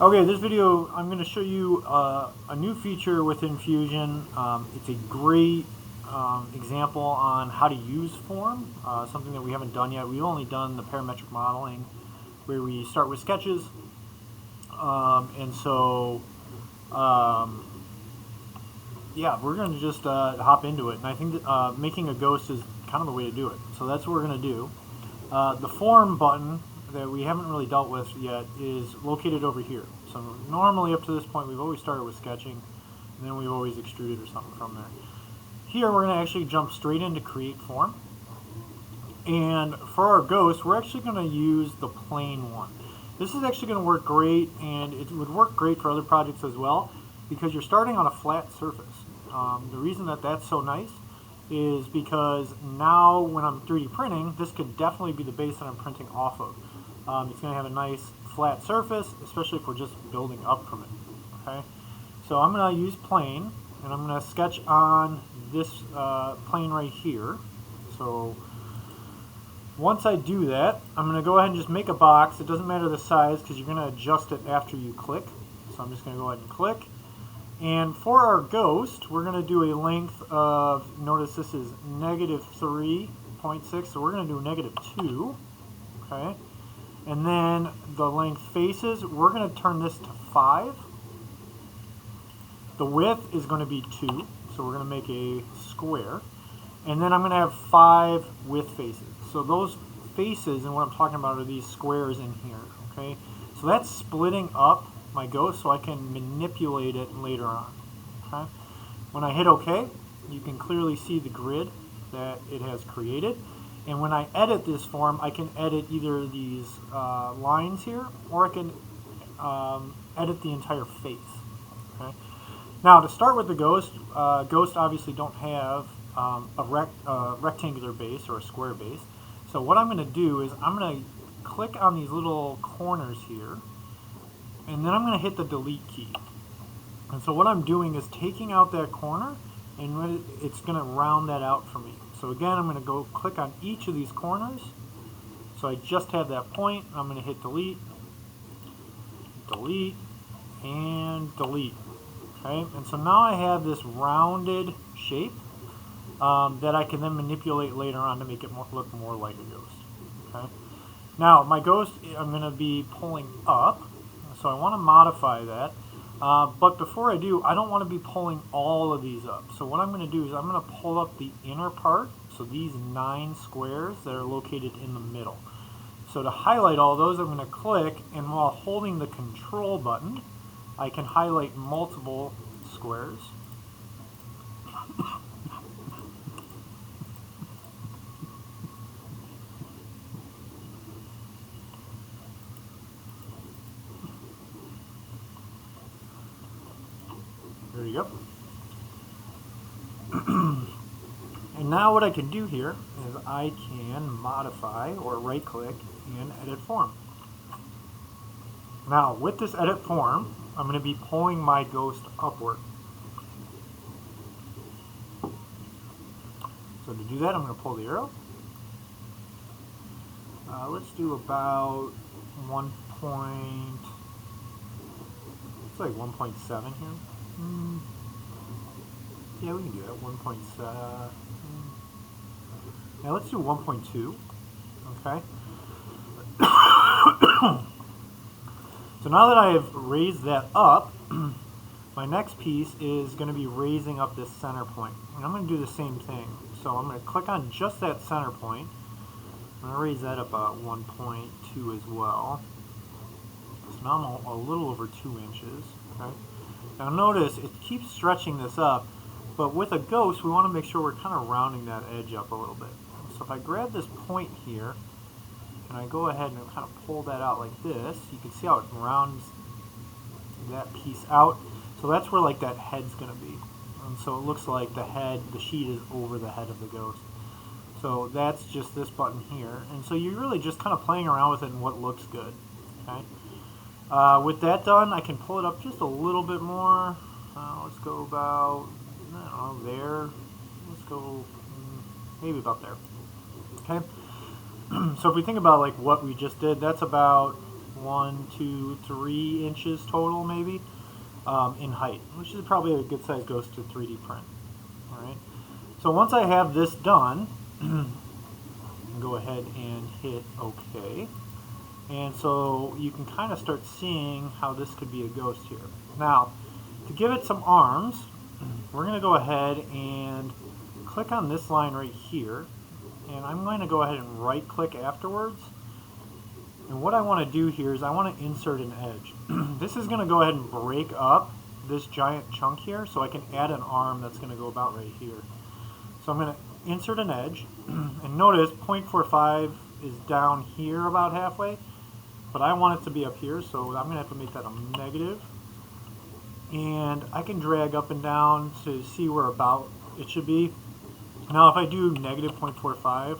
Okay, this video I'm going to show you a new feature within Fusion. It's a great example on how to use form, something that we haven't done yet. We've only done the parametric modeling where we start with sketches. Yeah, we're going to just hop into it. And I think that, making a ghost is kind of the way to do it. So that's what we're going to do. The form button that we haven't really dealt with yet is located over here. So normally up to this point we've always started with sketching, and then we've always extruded or something from there. Here we're going to actually jump straight into create form. And for our ghost, we're actually going to use the plane one. This is actually going to work great, and it would work great for other projects as well, because you're starting on a flat surface. The reason that that's so nice is because now when I'm 3D printing, this could definitely be the base that I'm printing off of. It's going to have a nice flat surface, especially if we're just building up from it. Okay, so I'm going to use plane, and I'm going to sketch on this plane right here. So once I do that, I'm going to go ahead and just make a box. It doesn't matter the size because you're going to adjust it after you click. So I'm just going to go ahead and click. And for our ghost, we're going to do a length of, notice this is -3.6, so we're going to do -2. Okay. And then the length faces, we're going to turn this to 5. The width is going to be 2, so we're going to make a square. And then I'm going to have 5 width faces. So those faces, and what I'm talking about, are these squares in here. Okay, so that's splitting up my ghost so I can manipulate it later on. Okay, when I hit OK, you can clearly see the grid that it has created. And when I edit this form, I can edit either these lines here, or I can edit the entire face. Okay. Now, to start with the ghost, ghosts obviously don't have a rectangular base or a square base. So what I'm going to do is I'm going to click on these little corners here, and then I'm going to hit the delete key. And so what I'm doing is taking out that corner, and it's going to round that out for me. So again, I'm going to go click on each of these corners. So I just have that point. I'm going to hit delete, delete, and delete. Okay, and so now I have this rounded shape that I can then manipulate later on to make it look more like a ghost. Okay. Now my ghost, I'm going to be pulling up, so I want to modify that. But before I do, I don't want to be pulling all of these up. So what I'm going to do is I'm going to pull up the inner part, so these 9 squares that are located in the middle. So to highlight all those, I'm going to click, and while holding the control button, I can highlight multiple squares. There you go. And now what I can do here is I can modify or right click and edit form. Now with this edit form, I'm going to be pulling my ghost upward. So to do that, I'm going to pull the arrow. Let's do about 1 point, it's like 1.7 here. Yeah, we can do that. 1.7. Now let's do 1.2. Okay. So now that I have raised that up, my next piece is going to be raising up this center point. And I'm going to do the same thing. So I'm going to click on just that center point. I'm going to raise that up about 1.2 as well. So now I'm a little over 2 inches. Okay. Now notice it keeps stretching this up, but with a ghost we want to make sure we're kind of rounding that edge up a little bit. So if I grab this point here and I go ahead and kind of pull that out like this, you can see how it rounds that piece out. So that's where like that head's going to be. And so it looks like the sheet is over the head of the ghost. So that's just this button here. And so you're really just kind of playing around with it and what looks good. Okay. With that done, I can pull it up just a little bit more. Let's go about, I don't know, there. Let's go maybe about there. Okay. So if we think about like what we just did, that's about 1, 2, 3 inches total, maybe, in height, which is probably a good size ghost to 3D print. All right. So once I have this done, go ahead and hit OK. And so you can kind of start seeing how this could be a ghost here. Now, to give it some arms, we're going to go ahead and click on this line right here. And I'm going to go ahead and right click afterwards. And what I want to do here is I want to insert an edge. This is going to go ahead and break up this giant chunk here, so I can add an arm that's going to go about right here. So I'm going to insert an edge, and notice 0.45 is down here about halfway, but I want it to be up here, so I'm going to have to make that a negative. And I can drag up and down to see where about it should be. Now if I do negative 0.45,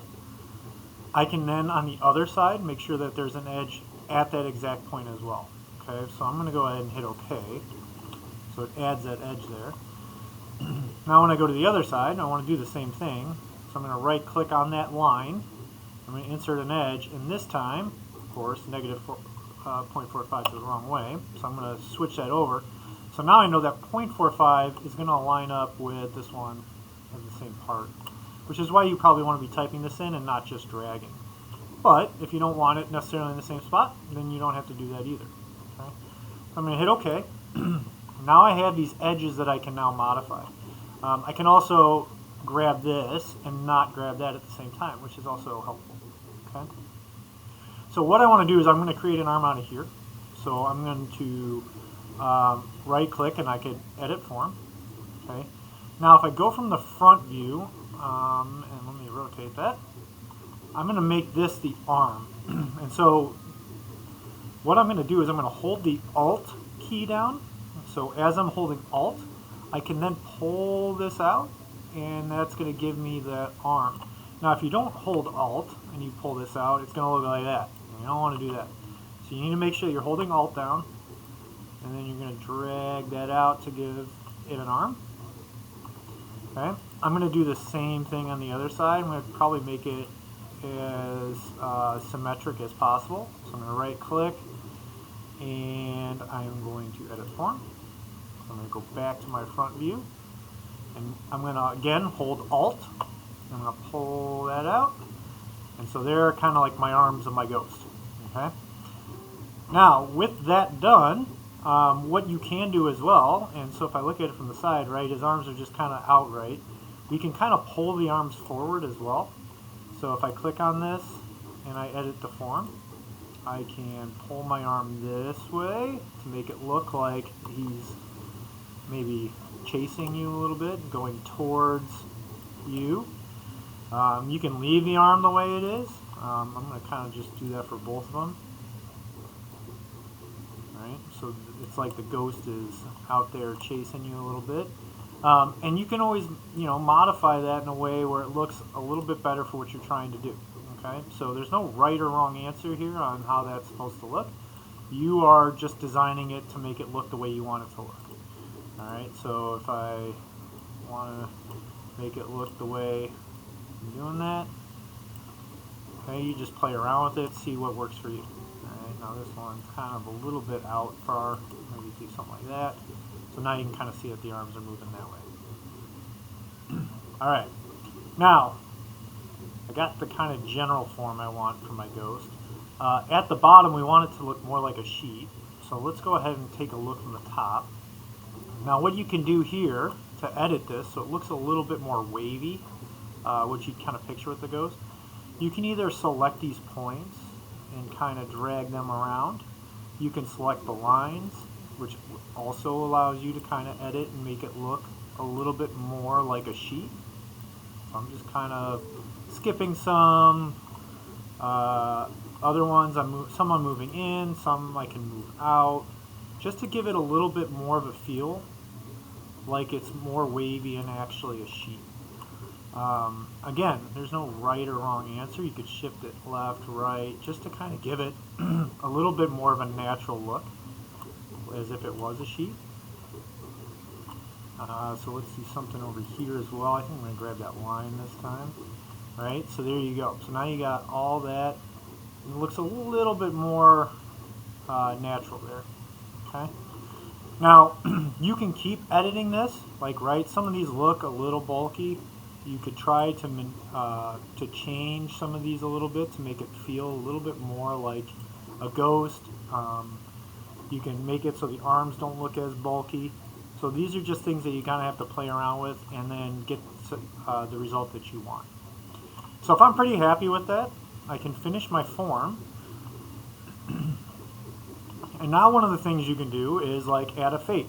I can then on the other side make sure that there's an edge at that exact point as well. Okay, so I'm going to go ahead and hit OK. So it adds that edge there. Now when I go to the other side, I want to do the same thing. So I'm going to right click on that line. I'm going to insert an edge, and this time, of course, negative 0.45 is the wrong way. So I'm going to switch that over. So now I know that 0.45 is going to line up with this one as the same part, which is why you probably want to be typing this in and not just dragging. But if you don't want it necessarily in the same spot, then you don't have to do that either. Okay? So I'm going to hit OK. Now I have these edges that I can now modify. I can also grab this and not grab that at the same time, which is also helpful. Okay? So what I want to do is I'm going to create an arm out of here. So I'm going to right click and I could edit form. Okay? Now if I go from the front view, and let me rotate that, I'm going to make this the arm. And so what I'm going to do is I'm going to hold the Alt key down. So as I'm holding Alt, I can then pull this out, and that's going to give me the arm. Now if you don't hold Alt and you pull this out, it's going to look like that. You don't want to do that. So you need to make sure you're holding Alt down, and then you're going to drag that out to give it an arm. Okay, I'm going to do the same thing on the other side. I'm going to probably make it as symmetric as possible. So I'm going to right click, and I'm going to edit form. I'm going to go back to my front view, and I'm going to again hold Alt. I'm going to pull that out, and so they're kind of like my arms of my ghost. Okay. Now with that done, what you can do as well, and so if I look at it from the side, right, his arms are just kind of outright. We can kind of pull the arms forward as well. So if I click on this and I edit the form, I can pull my arm this way to make it look like he's maybe chasing you a little bit, going towards you. You can leave the arm the way it is. I'm going to kind of just do that for both of them. Right? So it's like the ghost is out there chasing you a little bit. And you can always, modify that in a way where it looks a little bit better for what you're trying to do. Okay? So there's no right or wrong answer here on how that's supposed to look. You are just designing it to make it look the way you want it to look. Alright, so if I want to make it look the way I'm doing that, okay, you just play around with it, see what works for you. Alright, now this one's kind of a little bit out far, maybe do something like that. So now you can kind of see that the arms are moving that way. Alright, now I got the kind of general form I want for my ghost. At the bottom we want it to look more like a sheet, so let's go ahead and take a look from the top. Now what you can do here to edit this so it looks a little bit more wavy, which you'd kind of picture with the ghost, you can either select these points and kind of drag them around. You can select the lines, which also allows you to kind of edit and make it look a little bit more like a sheet. So I'm just kind of skipping some other ones. Some I'm moving in, some I can move out, just to give it a little bit more of a feel like it's more wavy and actually a sheet. Again, there's no right or wrong answer. You could shift it left, right, just to kind of give it a little bit more of a natural look, as if it was a sheet. So let's see something over here as well. I think I'm going to grab that line this time. Right, so there you go. So now you got all that. It looks a little bit more natural there. Okay. Now, you can keep editing this, like, right, some of these look a little bulky. You could try to change some of these a little bit to make it feel a little bit more like a ghost. You can make it so the arms don't look as bulky. So these are just things that you kind of have to play around with and then get the result that you want. So if I'm pretty happy with that, I can finish my form. And now one of the things you can do is like add a face.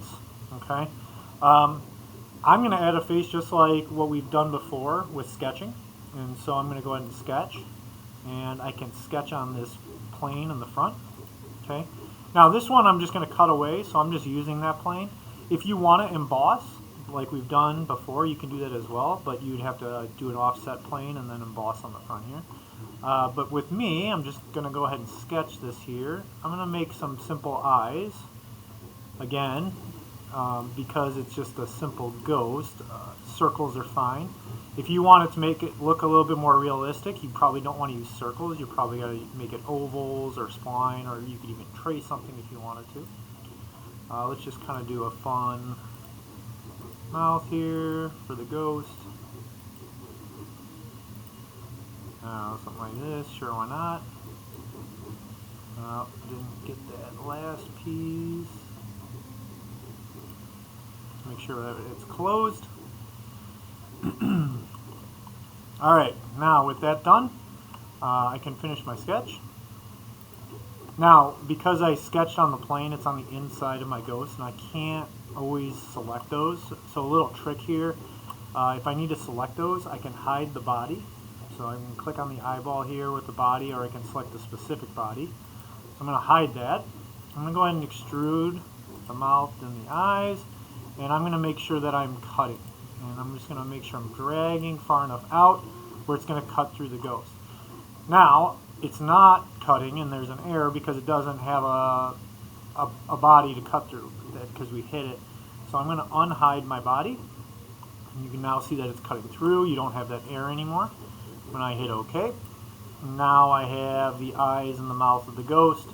Okay, I'm going to add a face just like what we've done before with sketching. And so I'm going to go ahead and sketch, and I can sketch on this plane in the front. Okay, now this one I'm just going to cut away, so I'm just using that plane. If you want to emboss like we've done before, you can do that as well, but you'd have to do an offset plane and then emboss on the front here. But with me, I'm just going to go ahead and sketch this here. I'm going to make some simple eyes. Again, because it's just a simple ghost, circles are fine. If you wanted to make it look a little bit more realistic, you probably don't want to use circles. You probably got to make it ovals or spline, or you could even trace something if you wanted to. Let's just kind of do a fun mouth here for the ghost. Something like this, sure, why not? Didn't get that last piece. Make sure that it's closed. Alright, now with that done, I can finish my sketch. Now, because I sketched on the plane, it's on the inside of my ghost, and I can't always select those. So a little trick here, if I need to select those, I can hide the body. So I can click on the eyeball here with the body, or I can select the specific body. So I'm going to hide that. I'm going to go ahead and extrude the mouth and the eyes, and I'm going to make sure that I'm cutting. And I'm just going to make sure I'm dragging far enough out where it's going to cut through the ghost. Now, it's not cutting, and there's an error because it doesn't have a body to cut through, because we hit it. So I'm going to unhide my body. And you can now see that it's cutting through. You don't have that error anymore. When I hit OK, now I have the eyes and the mouth of the ghost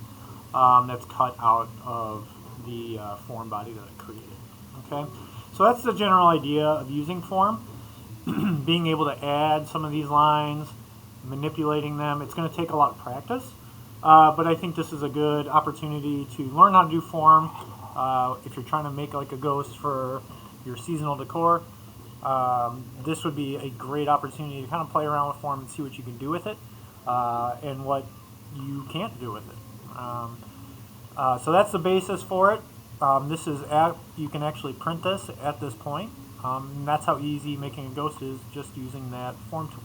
that's cut out of the form body that I created. Okay, so that's the general idea of using form. Being able to add some of these lines, manipulating them. It's going to take a lot of practice, but I think this is a good opportunity to learn how to do form. If you're trying to make like a ghost for your seasonal decor, this would be a great opportunity to kind of play around with form and see what you can do with it and what you can't do with it. So that's the basis for it. This is you can actually print this at this point. And that's how easy making a ghost is, just using that form tool.